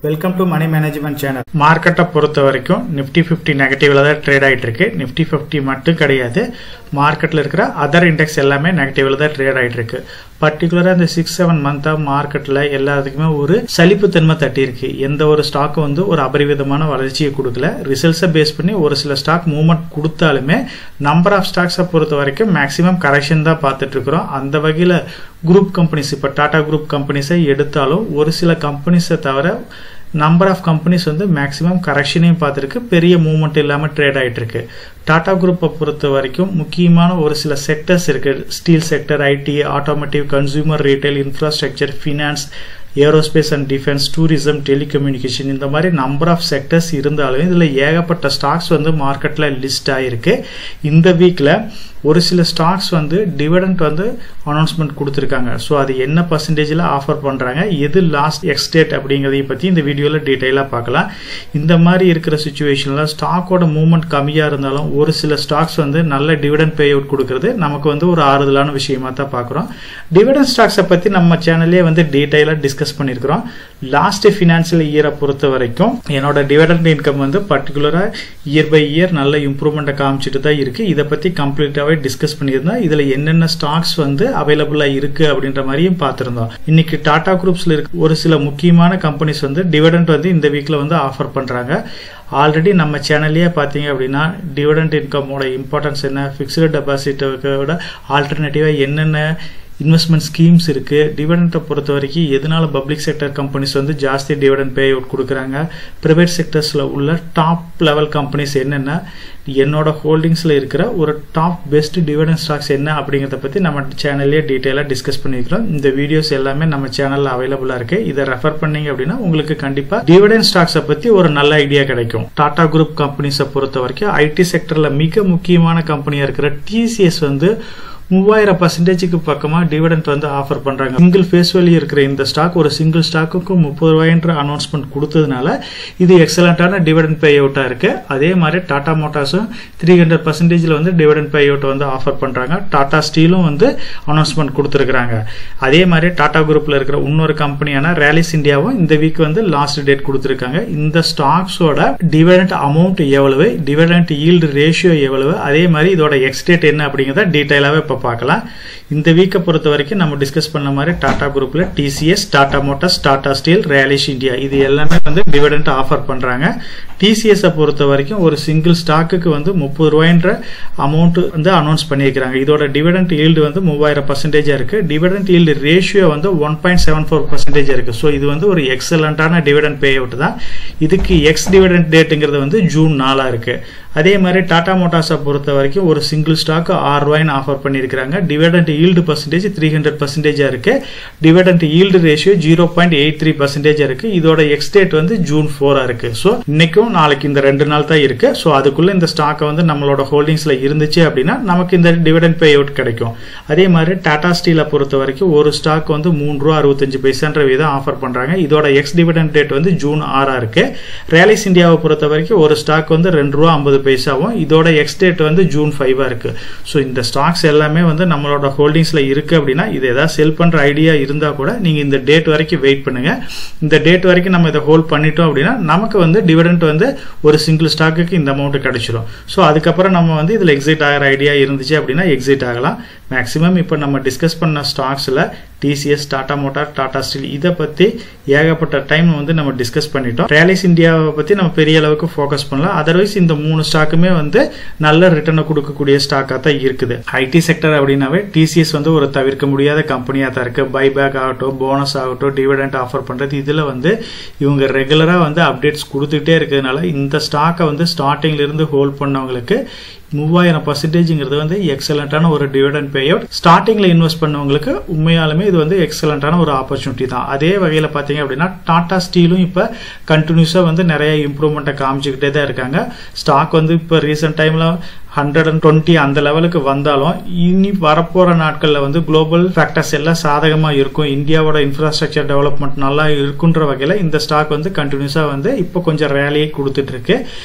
Welcome to money management channel. மார்க்கெட்டை பொறுத்த வரைக்கும் நிஃப்டி 50 நெகட்டிவ்ல தான் ட்ரேட் ஆகிட்டு இருக்கு. நிஃப்டி 50 மட்டும் கிடையாது, மார்க்கெட்டில் இருக்கிற அதர் இண்டெக்ஸ் எல்லாமே நெகட்டிவ்ல தான் ட்ரேட் ஆகிட்டு இருக்கு. பர்டிகுலராக இந்த 6-7 மந்த்தாக மார்க்கெட்டில் எல்லாத்துக்குமே ஒரு சலிப்புத்தன்மை தட்டி இருக்கு. எந்த ஒரு ஸ்டாக்கும் வந்து ஒரு அபரிவிதமான வளர்ச்சியை கொடுக்கல. ரிசல்ட்ஸை பேஸ் பண்ணி ஒரு சில ஸ்டாக் மூவ்மெண்ட் கொடுத்தாலுமே நம்பர் ஆஃப் ஸ்டாக்ஸை பொறுத்த வரைக்கும் மேக்ஸிமம் கரெக்ஷன் தான் பார்த்துட்டு இருக்கிறோம். அந்த வகையில் குரூப் கம்பெனிஸ், இப்போ டாடா குரூப் கம்பெனிஸை எடுத்தாலும் ஒரு சில கம்பெனிஸை தவிர நம்பர் ஆஃப் கம்பெனிஸ் வந்து மேக்ஸிமம் கரெக்ஷனையும் பார்த்துருக்கு, பெரிய மூவ்மெண்ட் இல்லாமல் ட்ரேட் ஆகிட்டு இருக்கு. டாடா குரூப்பை பொறுத்த வரைக்கும் முக்கியமான ஒரு சில செக்டர்ஸ் இருக்கு. Steel sector, IT, automotive, consumer retail, infrastructure, finance, aerospace and defence, tourism, telecommunication, இந்த மாதிரி நம்பர் ஆஃப் செக்டர்ஸ் இருந்தாலும் இதில் ஏகப்பட்ட ஸ்டாக்ஸ் வந்து மார்க்கெட்டில் லிஸ்ட் ஆகிருக்கு. இந்த வீக்கில் ஒரு சில ஸ்டாக்ஸ் வந்து டிவிடெண்ட் வந்து அனௌன்ஸ்மெண்ட் கொடுத்துருக்காங்க. ஸோ அது என்ன பர்சன்டேஜில் ஆஃபர் பண்ணுறாங்க, எது லாஸ்ட் எக்ஸ்டேட் அப்படிங்கிறதையும் பற்றி இந்த வீடியோவில் டீட்டெயிலாக பார்க்கலாம். இந்த மாதிரி இருக்கிற சுச்சுவேஷனில் ஸ்டாக்கோட மூவ்மெண்ட் கம்மியாக இருந்தாலும் ஒரு சில ஸ்டாக்ஸ் வந்து நல்ல டிவிடெண்ட் பே அவுட் கொடுக்கறது நமக்கு வந்து ஒரு ஆறுதலான விஷயமா தான் பார்க்குறோம். டிவிடெண்ட் ஸ்டாக்ஸை பற்றி நம்ம சேனல்லே வந்து டீட்டெயிலாக டிஸ்கஸ் பண்ணியிருக்கிறோம். லாஸ்ட் ஃபினான்ஷியல் இயரை பொறுத்த வரைக்கும் என்னோட டிவிடெண்ட் இன்கம் வந்து பர்டிகுலராக இயர் பை இயர் நல்ல இம்ப்ரூவ்மெண்ட்டை காமிச்சிட்டு தான் இருக்கு. இதை பற்றி கம்ப்ளீட்டாகவே டிஸ்கஸ் பண்ணியிருந்தோம். இதுல என்னென்ன ஸ்டாக்ஸ் வந்து அவைலபிளா இருக்கு அப்படின்ற மாதிரியும் பார்த்திருந்தோம். இன்னைக்கு டாடா குரூப்ஸ்ல இருக்க ஒரு சில முக்கியமான கம்பெனிஸ் வந்து டிவிடெண்ட் வந்து இந்த வீக்ல வந்து ஆஃபர் பண்றாங்க. ஆல்ரெடி நம்ம சேனல்லையே பார்த்தீங்க அப்படின்னா டிவிடெண்ட் இன்கமோட இம்பார்ட்டன்ஸ் என்ன, ஃபிக்ஸ்டு டெபாசிட்டோட ஆல்டர்னேட்டிவா என்னென்ன இன்வெஸ்ட்மெண்ட் ஸ்கீம்ஸ் இருக்கு, டிவிடெண்டை பொறுத்த வரைக்கும் எதனால பப்ளிக் செக்டர் கம்பெனிஸ் வந்து ஜாஸ்தி டிவிடெண்ட் பே அவுட் கொடுக்குறாங்க, பிரைவேட் செக்டர்ஸ்ல உள்ள டாப் லெவல் கம்பெனிஸ் என்னென்ன, என்னோட ஹோல்டிங்ஸ்ல இருக்கிற ஒரு டாப் பெஸ்ட் டிவிடெண்ட் ஸ்டாக்ஸ் என்ன அப்படிங்கிறத பத்தி நம்ம சேனல்லே டீட்டெயிலாக டிஸ்கஸ் பண்ணிக்கிறோம். இந்த வீடியோஸ் எல்லாமே நம்ம சேனல்ல அவைலபிளா இருக்கு. இதை ரெஃபர் பண்ணீங்க அப்படின்னா உங்களுக்கு கண்டிப்பா டிவிடெண்ட் ஸ்டாக்ஸை பத்தி ஒரு நல்ல ஐடியா கிடைக்கும். டாடா குரூப் கம்பெனிஸை பொறுத்த வரைக்கும் ஐடி செக்டர்ல மிக முக்கியமான கம்பெனியா இருக்கிற டிசிஎஸ் வந்து 3000% பக்கமா டிவிடெண்ட் வந்து ஆஃபர் பண்றாங்க. சிங்கிள் ஃபேஸ் வேல்யூ இருக்கிற இந்த ஸ்டாக் ஒரு சிங்கிள் ஸ்டாக்குக்கு 30 ரூபாய்ன்ற அனௌன்ஸ்மெண்ட் கொடுத்ததுனால இது எக்ஸலண்டான டிவிடெண்ட் பே அவுட்டா இருக்கு. அதே மாதிரி டாடா மோட்டார்ஸும் 300% வந்து டிவிடெண்ட் பே அவுட் வந்து ஆஃபர் பண்றாங்க. டாடா ஸ்டீலும் வந்து அனௌன்ஸ்மெண்ட் கொடுத்துருக்காங்க. அதே மாதிரி டாடா குரூப்ல இருக்கிற இன்னொரு கம்பெனியான ரேலிஸ் இந்தியாவும் இந்த வீக் வந்து லாஸ்ட் டேட் கொடுத்துருக்காங்க. இந்த ஸ்டாக்ஸோட டிவிடெண்ட் அமௌண்ட் எவ்வளவு, டிவிடெண்ட் ஈல்டு ரேஷியோ எவ்வளவு, அதே மாதிரி இதோட எக்ஸ்டேட் என்ன அப்படிங்கிறத டீடைலாவே பார்க்கலாம். இந்த வீக்கை பொறுத்த வரைக்கும் நம்ம டிஸ்கஸ் பண்ண மாதிரி டாடா குரூப்ல TCS, Tata Motors, Tata steel, ரேலிஸ் India இது எல்லாமே வந்து டிவிடெண்ட் ஆஃபர் பண்றாங்க. டிசிஎஸ் பொறுத்த வரைக்கும் ஒரு சிங்கிள் ஸ்டாக்குக்கு வந்து 30 ரூபாய்ன்ற அமௌண்ட் வந்து அனௌன்ஸ் பண்ணியிருக்காங்க. இதோட டிவிடெண்ட் ஈல்டு வந்து 3000% இருக்கு. டிவிடெண்ட் ஈல்டு ரேஷியோ வந்து 1.74% இருக்கு. ஸோ இது வந்து ஒரு எக்ஸலண்டான டிவிடெண்ட் பே அவுட் தான். இதுக்கு எக்ஸ் டிவிடெண்ட் டேட்டுங்கிறது வந்து ஜூன் 4 இருக்கு. அதே மாதிரி டாடா மோட்டார்ஸை பொறுத்த வரைக்கும் ஒரு சிங்கிள் ஸ்டாக் 6 ரூபாய்னு ஆஃபர் பண்ணியிருக்காங்க. டிவிடெண்ட் ஈல்டு பர்சன்டேஜ் 300% இருக்கு. டிவிடெண்ட் ஈல்டு ரேஷியோ 0.83% இருக்கு. இதோட எக்ஸ்டேட் வந்து ஜூன் 4 இருக்கு. ஸோ இன்னைக்கும் நாளைக்கு இந்த 2 நாள் தான் இருக்கு. ஸோ அதுக்குள்ள இந்த ஸ்டாக்கை வந்து நம்மளோட ஹோல்டிங்ஸ்ல இருந்துச்சு அப்படின்னா நமக்கு இந்த டிவிடெண்ட் பே அவுட் கிடைக்கும். அதே மாதிரி டாடா ஸ்டீலை பொறுத்த வரைக்கும் ஒரு ஸ்டாக் வந்து 3 ரூபா 65 பைசான்ற வீதம் ஆஃபர் பண்றாங்க. இதோட எக்ஸ் டிவிடெண்ட் டேட் வந்து ஜூன் 6 இருக்கு. ரேலிஸ் இந்தியாவை பொறுத்த வரைக்கும் ஒரு ஸ்டாக் வந்து 2 ரூபா 50 பைசாவும், இதோட எக்ஸ் டேட் வந்து ஜூன் 5 இருக்கு. ஸோ இந்த ஸ்டாக்ஸ் எல்லாமே வந்து நம்மளோட ஹோல்டிங்ஸ்ல இருக்கு அப்படின்னா இது ஏதாவது செல் பண்ற ஐடியா இருந்தா கூட நீங்க இந்த டேட் வரைக்கும் வெயிட் பண்ணுங்க. இந்த டேட் வரைக்கும் நம்ம இதை ஹோல்ட் பண்ணிட்டோம் அப்படின்னா நமக்கு வந்து டிவிடெண்ட் வந்து ஒரு சிங்கிள் ஸ்டாக்குக்கு இந்த அமௌண்ட் கிடைச்சிடும். ஸோ அதுக்கப்புறம் நம்ம வந்து இதுல எக்ஸிட் ஆகிற ஐடியா இருந்துச்சு அப்படின்னா எக்ஸிட் ஆகலாம். மேக்ஸிமம் இப்போ நம்ம டிஸ்கஸ் பண்ண ஸ்டாக்ஸ்ல TCS, Tata Motor, Tata Steel இதை பத்தி ஏகப்பட்ட டைம் வந்து நம்ம டிஸ்கஸ் பண்ணிட்டோம். ரேலிஸ் இந்தியாவை பத்தி நம்ம பெரிய அளவுக்கு ஃபோக்கஸ் பண்ணலாம். அதர்வைஸ் இந்த 3 ஸ்டாக்குமே வந்து நல்ல ரிட்டர்னை கொடுக்கக்கூடிய ஸ்டாக்கா தான் இருக்குது. ஐடி செக்டர் அப்படின்னாவே டிசிஎஸ் வந்து ஒரு தவிர்க்க முடியாத கம்பெனியா தான் இருக்கு. பைபேக் ஆகட்டும், போனஸ் ஆகட்டும், டிவிடெண்ட் ஆஃபர் பண்றது இதுல வந்து இவங்க ரெகுலரா வந்து அப்டேட்ஸ் கொடுத்துட்டே இருக்கிறதுனால இந்த ஸ்டாக்கை வந்து ஸ்டார்டிங்ல இருந்து ஹோல்ட் பண்ணவங்களுக்கு 3000% வந்து எக்ஸலண்டான ஒரு டிவிடெண்ட் பே அவுட். ஸ்டார்டிங்ல இன்வெஸ்ட் பண்ணவங்களுக்கு உண்மையாலுமே இது வந்து எக்ஸலண்டான ஒரு ஆப்பர்ச்சுனிட்டி தான். அதே வகையில் பார்த்தீங்க அப்படின்னா டாடா ஸ்டீலும் இப்போ கண்டினியூஸா வந்து நிறைய இம்ப்ரூவ்மெண்ட்டை காமிச்சுக்கிட்டே தான் இருக்காங்க. ஸ்டாக் வந்து இப்போ ரீசெண்ட் டைம்ல 120 அந்த லெவலுக்கு வந்தாலும் இனி வரப்போற நாட்கள்ல வந்து குளோபல் ஃபேக்டர்ஸ் எல்லாம் சாதகமா இருக்கும். இந்தியாவோட இன்ஃப்ராஸ்ட்ரக்சர் டெவலப்மெண்ட் நல்லா இருக்குன்ற வகையில இந்த ஸ்டாக் வந்து கண்டினியூஸா வந்து இப்போ கொஞ்சம் ரேலியை கொடுத்துட்டு இருக்கு.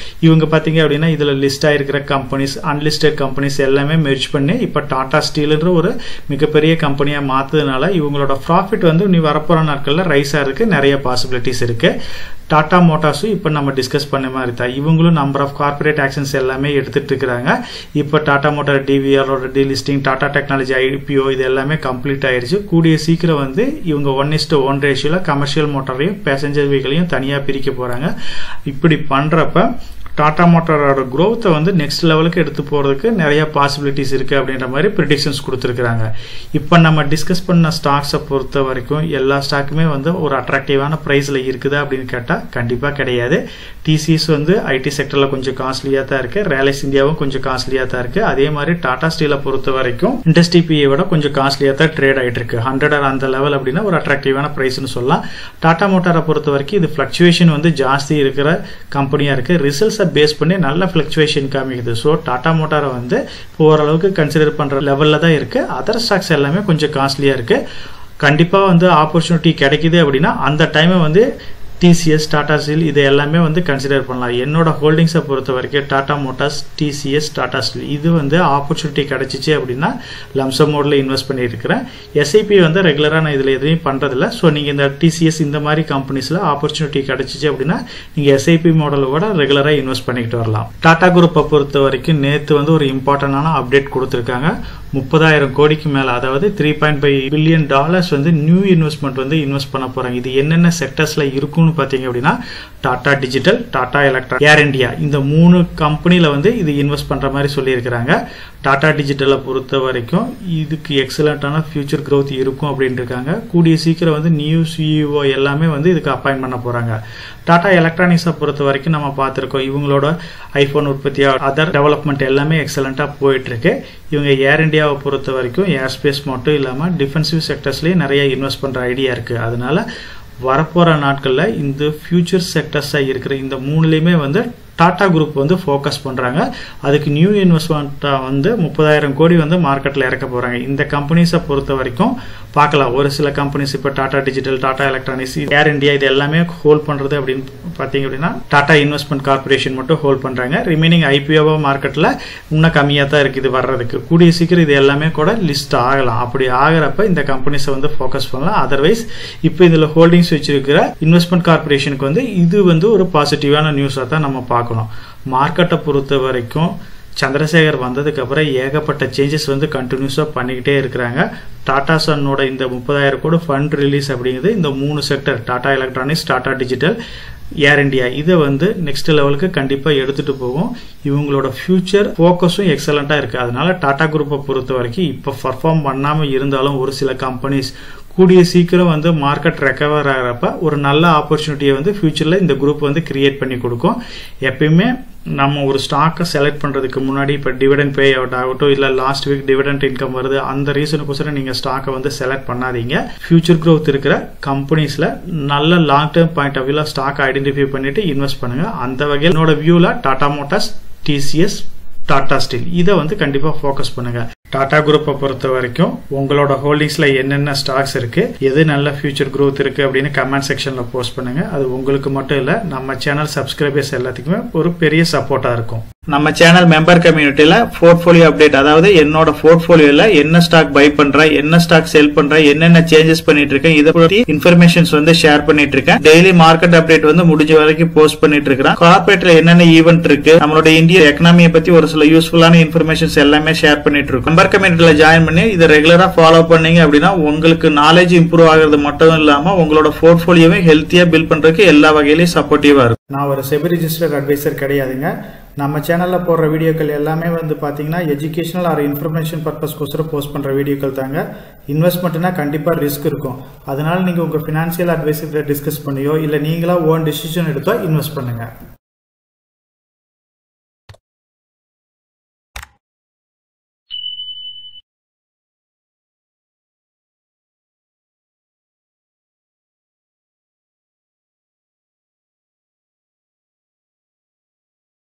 இவங்க பாத்தீங்க அப்படின்னா இதுல லிஸ்ட் ஆயிருக்கிற கம்பெனிஸ், அன்லிஸ்டட் கம்பெனிஸ் எல்லாமே மெர்ஜ் பண்ணி இப்ப டாடா ஸ்டீல்ன்ற ஒரு மிகப்பெரிய கம்பெனியா மாத்ததுனால இவங்களோட ப்ராஃபிட் வந்து இனி வரப்போற நாட்கள்ல ரைஸ் ஆகிறதுக்கு நிறைய பாசிபிலிட்டிஸ் இருக்கு. டாடா மோட்டார்ஸும் இப்போ நம்ம டிஸ்கஸ் பண்ண மாதிரி தான். இவங்களும் நம்பர் ஆஃப் கார்பரேட் ஆக்ஷன்ஸ் எல்லாமே எடுத்துட்டு இருக்கிறாங்க. இப்போ டாடா மோட்டார் டிவிஆரோட டீலிஸ்டிங், டாடா டெக்னாலஜி IPO இது எல்லாமே கம்ப்ளீட் ஆயிடுச்சு. கூடிய சீக்கிரம் வந்து இவங்க 1:1 ரேஷியோல கமர்ஷியல் மோட்டாரையும் பேசஞ்சர் வெஹிக்கிளையும் தனியா பிரிக்க போறாங்க. இப்படி பண்றப்ப டாடா மோட்டாரோட growth வந்து நெக்ஸ்ட் லெவலுக்கு எடுத்து போறதுக்கு நிறைய பாசிபிலிட்டிஸ் இருக்கு அப்படின்ற மாதிரி ப்ரெடிக்ஷன்ஸ் கொடுத்துருக்காங்க. இப்போ நம்ம டிஸ்கஸ் பண்ண ஸ்டாக்ஸை பொறுத்த வரைக்கும் எல்லா ஸ்டாக்குமே வந்து ஒரு அட்ராக்டிவான பிரைஸ்ல இருக்குதா அப்படின்னு கேட்டா கண்டிப்பா கிடையாது. TCS வந்து IT செக்டர்ல கொஞ்சம் காஸ்ட்லியா தான் இருக்கு. ரிலையன்ஸ் இந்தியாவும் கொஞ்சம் காஸ்ட்லியா தான் இருக்கு. அதே மாதிரி டாடா ஸ்டீலை பொறுத்த வரைக்கும் இண்டஸ்ட்ரி PE விட கொஞ்சம் காஸ்ட்லியா தான் ட்ரேட் ஆயிட்டு இருக்கு. 100 அந்த லெவல் அப்படின்னா ஒரு அட்ராக்டிவான பிரைஸ்னு சொல்லலாம். டாடா மோட்டாரை பொறுத்த வரைக்கும் இது பிளக்சுவேஷன் வந்து ஜாஸ்தி இருக்கிற கம்பெனியா இருக்கு. ரிசல்ட்ஸ் பேஸ் பண்ணி நல்ல பிளக்சுவேஷன் காமிக்குது. ஸோ டாடா மோட்டாரை வந்து ஓரளவுக்கு கன்சிடர் பண்ற லெவல்ல தான் இருக்கு. அதர் ஸ்டாக்ஸ் எல்லாமே கொஞ்சம் காஸ்ட்லியா இருக்கு. கண்டிப்பா வந்து ஆப்பர்ச்சுனிட்டி கிடைக்குது அப்படின்னா அந்த டைமை வந்து TCS, டாடா ஸ்டீல் இது எல்லாமே வந்து கன்சிடர் பண்ணலாம். என்னோட ஹோல்டிங்ஸை பொறுத்த வரைக்கும் Tata Motors, TCS, Tata steel இது வந்து ஆப்பர்ச்சுனிட்டி கிடைச்சிச்சு அப்படின்னா லம்சம் மோட்ல இன்வெஸ்ட் பண்ணிட்டு இருக்கிறேன். SIP வந்து ரெகுலரா நான் இதுல எதையும் பண்றதில்ல. ஸோ நீங்க இந்த TCS இந்த மாதிரி கம்பெனிஸ்ல ஆப்பர்ச்சுனிட்டி கிடைச்சிச்சு அப்படின்னா நீங்க SIP மாடலோட ரெகுலரா இன்வெஸ்ட் பண்ணிக்கிட்டு வரலாம். டாடா குரூப்பை பொறுத்த வரைக்கும் நேத்து வந்து ஒரு இம்பார்ட்டன்டான அப்டேட் கொடுத்திருக்காங்க. 30,000 கோடிக்கு மேல, அதாவது $3.5 பில்லியன் வந்து நியூ இன்வெஸ்ட்மெண்ட் வந்து இன்வெஸ்ட் பண்ண போறாங்க. இது என்னென்ன செக்டர்ஸ்ல இருக்குன்னு பாத்தீங்க அப்படின்னா டாடா டிஜிட்டல், டாடா எலக்ட்ரானிக், ஏர் இந்தியா இந்த 3 கம்பெனில வந்து இது இன்வெஸ்ட் பண்ற மாதிரி சொல்லியிருக்கிறாங்க. டாடா டிஜிட்டலை பொறுத்த வரைக்கும் இதுக்கு எக்ஸலண்டான ஃபியூச்சர் growth இருக்கும் அப்படின்னு இருக்காங்க. கூடிய சீக்கிரம் வந்து நியூ CEO எல்லாமே வந்து இதுக்கு அப்பாயின்ட் பண்ண போறாங்க. டாடா எலக்ட்ரானிக்ஸை பொறுத்த வரைக்கும் நம்ம பார்த்திருக்கோம் இவங்களோட ஐபோன் உற்பத்தி, அதர் டெவலப்மெண்ட் எல்லாமே எக்ஸலண்டா போயிட்டு இருக்கு. இவங்க ஏர் இந்தியாவை பொறுத்த வரைக்கும் ஏர் ஸ்பேஸ் மட்டும் இல்லாம டிஃபென்சிவ் செக்டர்ஸ்லயும் நிறைய இன்வெஸ்ட் பண்ற ஐடியா இருக்கு. அதனால வரப்போற நாட்கள்ல இந்த ஃபியூச்சர் செக்டர்ஸா இருக்கிற இந்த 3லயுமே வந்து டாடா குரூப் வந்து ஃபோக்கஸ் பண்றாங்க. அதுக்கு நியூ இன்வெஸ்ட்மெண்ட்டா வந்து 30,000 கோடி வந்து மார்க்கெட்ல இறக்க போறாங்க. இந்த கம்பெனிஸை பொறுத்த வரைக்கும் பார்க்கலாம். ஒரு சில கம்பெனிஸ் இப்போ டாடா டிஜிட்டல், டாடா எலக்ட்ரானிக்ஸ், ஏர் இந்தியா இது எல்லாமே ஹோல்ட் பண்றது அப்படின்னு பாத்தீங்க அப்படின்னா டாடா இன்வெஸ்ட்மெண்ட் கார்பரேஷன் மட்டும் ஹோல்ட் பண்றாங்க. ரிமைனிங் IPO மார்க்கெட்ல இன்னும் கம்மியா தான் இருக்கு இது வர்றதுக்கு. கூடிய சீக்கிரம் இது எல்லாமே கூட லிஸ்ட் ஆகலாம். அப்படி ஆகிறப்ப இந்த கம்பெனிஸை வந்து ஃபோக்கஸ் பண்ணலாம். அதர்வைஸ் இப்போ இதுல ஹோல்டிங்ஸ் வச்சிருக்கிற இன்வெஸ்ட்மெண்ட் கார்பரேஷனுக்கு வந்து இது வந்து ஒரு பாசிட்டிவான நியூஸா தான் நம்ம பார்க்கணும். மார்க்கெட்டை பொறுத்த வரைக்கும் சந்திரசேகர் வந்ததுக்கு அப்புறம் ஏகப்பட்ட சேஞ்சஸ் வந்து கண்டினியூஸா பண்ணிக்கிட்டே இருக்கிறாங்க. டாடா சன்னோட இந்த 30,000 கோடி ஃபண்ட் ரிலீஸ் அப்படிங்கிறது இந்த 3 sector Tata Electronics, Tata Digital, Air India இதை வந்து நெக்ஸ்ட் லெவலுக்கு கண்டிப்பா எடுத்துட்டு போகும். இவங்களோட ஃபியூச்சர் ஃபோக்கஸும் எக்ஸலண்டா இருக்கு. அதனால டாடா குரூப்பை பொறுத்த வரைக்கும் இப்ப பர்ஃபார்ம் பண்ணாம இருந்தாலும் ஒரு சில கம்பெனிஸ் கூடிய சீக்கிரம் வந்து மார்க்கெட் ரெக்கவர் ஆகிறப்ப ஒரு நல்ல ஆப்பர்ச்சுனிட்டியை வந்து ஃபியூச்சர்ல இந்த குரூப் வந்து கிரியேட் பண்ணி கொடுக்கும். எப்பயுமே நம்ம ஒரு ஸ்டாக்கை செலக்ட் பண்றதுக்கு முன்னாடி இப்போ டிவிடெண்ட் பே அவுட் ஆகட்டும், இல்ல லாஸ்ட் வீக் டிவிடெண்ட் இன்கம் வருது அந்த ரீசனுக்கோசரம் நீங்க ஸ்டாக்கை வந்து செலக்ட் பண்ணாதீங்க. ஃபியூச்சர் growth இருக்கிற கம்பெனிஸ்ல நல்ல லாங் டேர்ம் பாயிண்ட் ஆஃப் வியூல ஸ்டாக் ஐடென்டிஃபை பண்ணிட்டு இன்வெஸ்ட் பண்ணுங்க. அந்த வகையில் என்னோட வியூல Tata Motors, TCS, Tata Steel இதை வந்து கண்டிப்பா ஃபோக்கஸ் பண்ணுங்க. டாடா குரூப்பை பொறுத்த வரைக்கும் உங்களோட ஹோல்டிங்ஸ்ல என்னென்ன ஸ்டாக்ஸ் இருக்கு, எது நல்ல ஃபியூச்சர் growth இருக்கு அப்படின்னு கமெண்ட் செக்ஷன்ல போஸ்ட் பண்ணுங்க. அது உங்களுக்கு மட்டும் இல்ல நம்ம சேனல் சப்ஸ்கிரைபர்ஸ் எல்லாத்துக்குமே ஒரு பெரிய சப்போர்ட்டா இருக்கும். நம்ம சேனல் மெம்பர் கம்யூனிட்டியில போர்ட்போலியோ அப்டேட், அதாவது என்னோட போர்ட்போலியோல என்ன ஸ்டாக் பை பண்றேன், என்ன ஸ்டாக் செல் பண்றேன், என்னென்ன சேஞ்சஸ் பண்ணிட்டு இருக்கேன், இதை பத்தி இன்ஃபர்மேஷன்ஸ் வந்து ஷேர் பண்ணிட்டு இருக்கேன். டெய்லி மார்க்கெட் அப்டேட் வந்து முடிஞ்ச வரைக்கும் போஸ்ட் பண்ணிட்டு இருக்கேன். கார்பரேட்ல என்னென்ன ஈவென்ட் இருக்கு, நம்மளோட இந்திய எக்கனாமியை பத்தி ஒரு சில யூஸ்ஃபுல்லான இன்ஃபர்மேஷன்ஸ் எல்லாமே ஷேர் பண்ணிட்டு இருக்கோம். மெம்பர் கம்யூனிட்டியில ஜாயின் பண்ணி இதை ரெகுலரா ஃபாலோ பண்ணீங்க அப்படின்னா உங்களுக்கு நாலேஜ் இம்ப்ரூவ் ஆகிறது மட்டும் இல்லாம உங்களோட போர்ட்போலியோவை ஹெல்த்தியா பில்ட் பண்றதுக்கு எல்லா வகையிலையும் சப்போர்ட்டிவா இருக்கும். நான் ஒரு செபி ரிஜிஸ்டர்ட் அட்வைசர் கிடையாதுங்க. நம்ம சேனல்ல போடுற வீடியோக்கள் எல்லாமே வந்து பாத்தீங்கன்னா எஜுகேஷனல் ஆர் இன்ஃபர்மேஷன் பர்பஸ்க்கோசரம் போஸ்ட் பண்ற வீடியோக்கள் தாங்க. இன்வெஸ்ட்மெண்ட்னா கண்டிப்பா ரிஸ்க் இருக்கும். அதனால நீங்க உங்க பினான்சியல் அட்வைசர் டிஸ்கஸ் பண்ணியோ இல்ல நீங்களா ஓன் டிசிஷன் எடுத்தோ இன்வெஸ்ட் பண்ணுங்க.